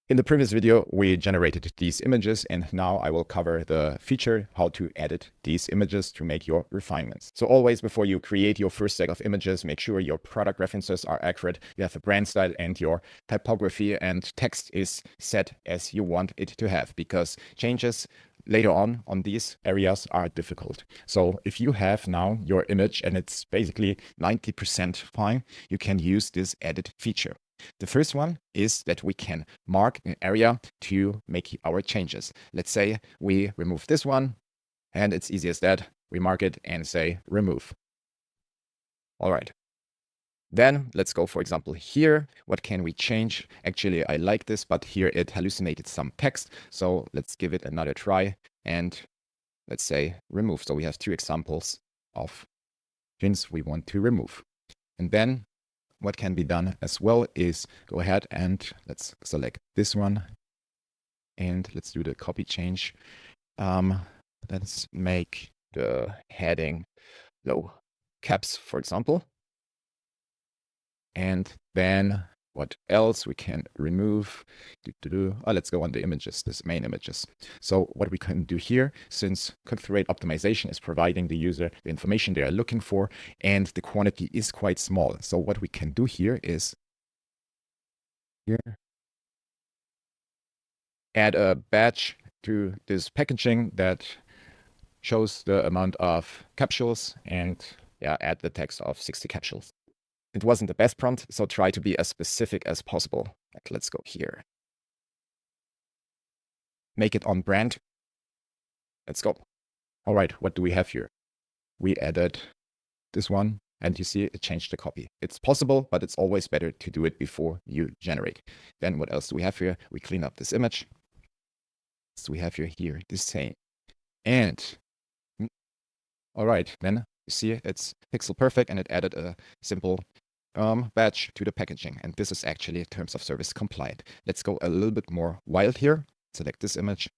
In the previous video, we generated these images, and now I will cover the feature how to edit these images to make your refinements. So always before you create your first set of images, make sure your product references are accurate, you have a brand style, and your typography and text is set as you want it to have, because changes later on these areas are difficult. So if you have now your image and it's basically 90% fine, you can use this edit feature. The first one is that we can mark an area to make our changes. Let's say we remove this one, and it's easy as that. We mark it and say remove. All right. Then let's go, for example, here. What can we change? Actually, I like this, but here it hallucinated some text. So let's give it another try and let's say remove. So we have two examples of things we want to remove. And then what can be done as well is go ahead and let's select this one and let's do the copy change. Let's make the heading low caps, for example. And then what else we can remove? Let's go on the images, this main images. So what we can do here, since click-through rate optimization is providing the user the information they are looking for, and the quantity is quite small. So what we can do here is here, add a badge to this packaging that shows the amount of capsules and add the text of 60 capsules. It wasn't the best prompt, so try to be as specific as possible. Like, let's go here. Make it on brand. Let's go. All right, what do we have here? We added this one, and you see it changed the copy. It's possible, but it's always better to do it before you generate. Then what else do we have here? We clean up this image. So we have here the same. And all right, then you see it's pixel perfect, and it added a simple badge to the packaging. And this is actually terms of service compliant. Let's go a little bit more wild here. Select this image.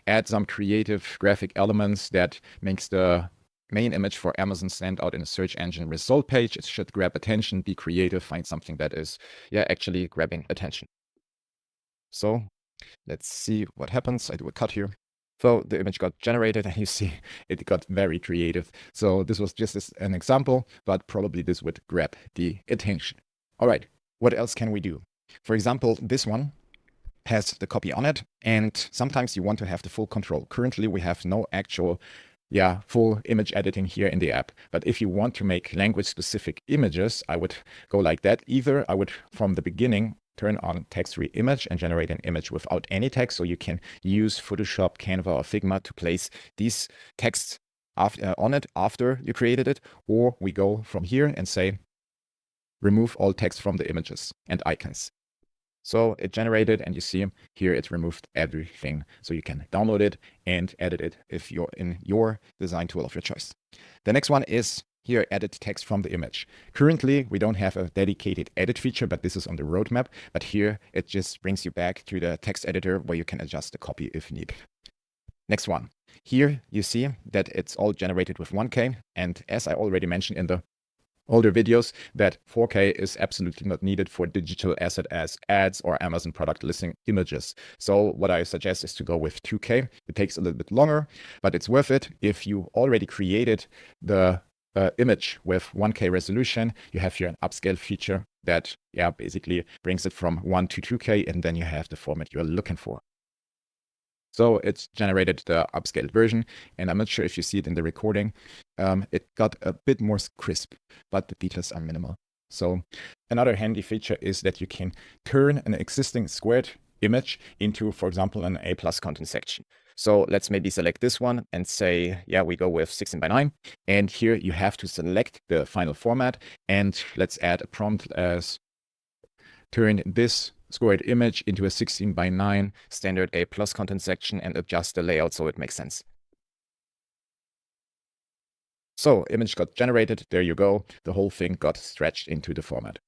Add some creative graphic elements that makes the main image for Amazon stand out in a search engine result page. It should grab attention, be creative, find something that is, actually grabbing attention. So let's see what happens. I do a cut here. So the image got generated, and you see it got very creative. So this was just an example, but probably this would grab the attention. All right, what else can we do? For example, this one has the copy on it, and sometimes you want to have the full control. Currently, we have no actual full image editing here in the app. But if you want to make language-specific images, I would go like that. Either I would, from the beginning, turn on text-free image and generate an image without any text, so you can use Photoshop, Canva, or Figma to place these texts on it after you created it. Or we go from here and say, remove all text from the images and icons. So it generated, and you see here it removed everything. So you can download it and edit it if you're in your design tool of your choice. The next one is here, edit text from the image. Currently, we don't have a dedicated edit feature, but this is on the roadmap. But here, it just brings you back to the text editor where you can adjust the copy if needed. Next one. Here, you see that it's all generated with 1K. And as I already mentioned in the older videos, that 4K is absolutely not needed for digital asset as ads or Amazon product listing images. So what I suggest is to go with 2K. It takes a little bit longer, but it's worth it. If you already created the image with 1K resolution, you have here an upscale feature that basically brings it from 1 to 2K, and then you have the format you're looking for. So it's generated the upscaled version, and I'm not sure if you see it in the recording. It got a bit more crisp, but the details are minimal. So another handy feature is that you can turn an existing squared image into, for example, an A+ content section. So let's maybe select this one and say, we go with 16:9. And here you have to select the final format, and let's add a prompt as turn this squared image into a 16:9 standard A+ content section and adjust the layout so it makes sense. So image got generated. There you go. The whole thing got stretched into the format.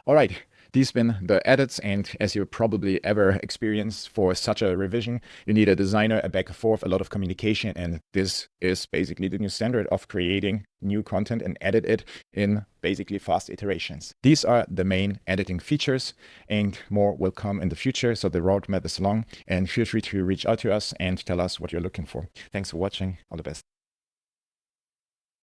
All right. These been the edits, and as you probably ever experienced for such a revision, you need a designer, a back and forth, a lot of communication, and this is basically the new standard of creating new content and edit it in basically fast iterations. These are the main editing features, and more will come in the future, so the roadmap is long, and feel free to reach out to us and tell us what you're looking for. Thanks for watching. All the best.